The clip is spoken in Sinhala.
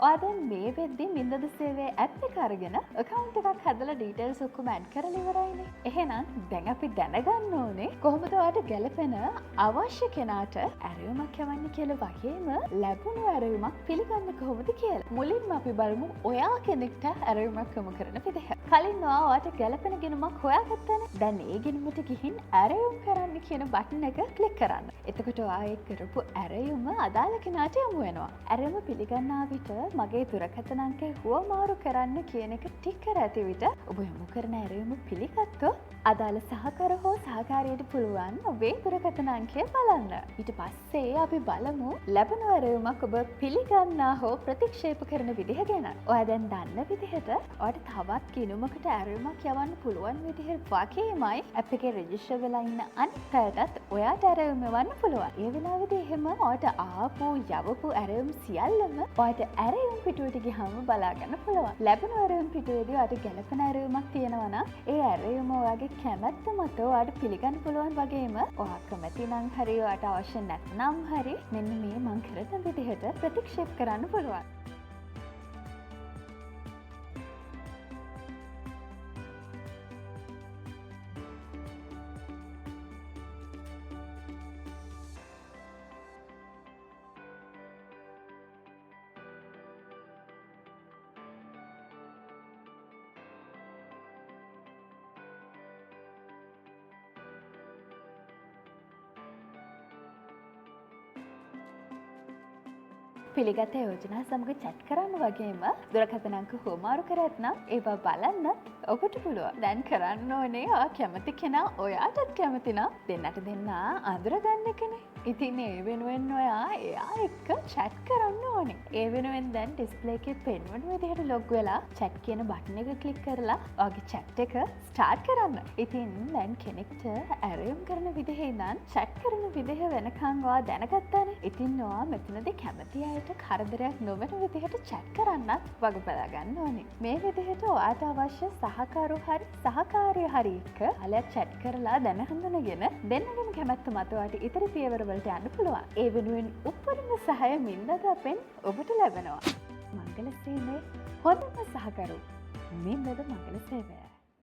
ඔයා දැන් මේ වෙද්දි මින්දද සේවයේ ඇප් එක අරගෙන account එකක් හදලා details ඔක්කොම add කරලා ඉවරයිනේ. එහෙනම් දැන් අපි දැනගන්න ඕනේ කොහොමද ඔයාට ගැළපෙන අවශ්‍ය කෙනාට ඇරයුමක් යවන්නේ කියලා වගේම ලැබුණු ඇරයුමක් පිළිගන්න කොහොමද කියලා. මුලින්ම අපි බලමු ඔයා කෙනෙක්ට ඇරයුමක් යොමු කරන විදිහ. කලින් ඔයාට ගැළපෙන ගිණුමක් හොයාගත්තනේ. දැන් ඒ ගිණුමට ගිහින් ඇරයුම් කරන්න කියන බටන් එක ක්ලික් කරන්න. එතකොට ඔයා ඒ කරපු ඇරයුම අදාළ කෙනාට යොමු වෙනවා. ඇරයුම පිළිගන්නා විට මගේ දුරකථන අංකය හුවමාරු කරන්න කියන එක ටික් කර ඇති විට ඔබ යොමු කරන ඇරයුම පිළිගත්තොත් අදාළ සහකාර හෝ සහකාරියට පුළුවන් ඔබේ දුරකථන අංකය බලන්න. ඊට පස්සේ අපි බලමු ලැබුණු ඇරයුමක් ඔබ පිළිගන්නා හෝ ප්‍රතික්ෂේප කරන විදිහ ගැන. ඔයා දැන් දන්න විදිහට ඔයාට තවත් ගිණුමකට ඇරයුමක් යවන්න පුළුවන් විදිහ වගේමයි ඇප් එකේ රෙජිස්ටර් වෙලා ඉන්න අනිත් අයටත් ඔයාට ඇරයුම් යවන්න පුළුවන්. ඒ වෙලාවේදී එහෙම ඔයාට ආපු යවපු ඇරයුම් සියල්ලම ඔයාට ඇරයුම් පිටුවට ගියාම බලා ගන්න පුළුවන්. ලැබුණු ඇරයුම් පිටුවේදී ඔයාට ගැළපෙන ඇරයුමක් තියෙනවා නම් ඒ ඇරයුම ඔයාගේ කැමැත්ත මත ඔයාට පිළිගන්න පුළුවන් වගේම ඔයා කැමති නම් හරි ඔයාට අවශ්‍ය නැත්නම් හරි මෙන්න මේ මං කරන විදිහට ප්‍රතික්ෂේප කරන්න පුළුවන්. පිළිගත යෝජනා සමග chat කරන්න වගේම දුරකථන අංක හුවමාරු කර ඇතනම් ඒවා බලන්න ඔබට පුළුවන්. දැන් කරන්න ඕනේ ඔයා කැමති කෙනා ඔයාටත් කැමති නම් දෙන්නට දෙන්න අඳුරගන්න එකනේ. ඉතින් ඒ වෙනුවෙන් ඔයා එයා එක්ක chat කරන්න ඕනේ. ඒ වෙනුවෙන් දැන් ඩිස්ප්ලේ එකේ පෙන්වන විදිහට log වෙලා chat කියන බටන් එක ක්ලික් කරලා ඔයාගේ chat එක start කරන්න. ඉතින් දැන් කෙනෙක්ට ඇරයුම් කරන විදිහේ ඉඳන් chat කරන විදිහ වෙනකන් ඔයා දැනගත්තානේ. ඉතින් ඔයා මෙතනදී කැමති අය කරදරයක් නොවන විදිහට chat කරන්නත් වග බලා ගන්න ඕනේ. මේ විදිහට ඔයාට අවශ්‍ය සහකාරෝ හරි සහකාරිය හරි එක්ක අලයක් chat කරලා දැන හඳුනගෙන දෙන්නගෙම කැමැත්ත මත ඔයාට ඉතිරි පියවර වලට යන්න පුළුවන්. ඒ වෙනුවෙන් උපරිම සහාය මින්දද අපෙන් ඔබට ලැබෙනවා. මංගල සේවයේ හොඳම සහකරු මින්දද මංගල සේවය.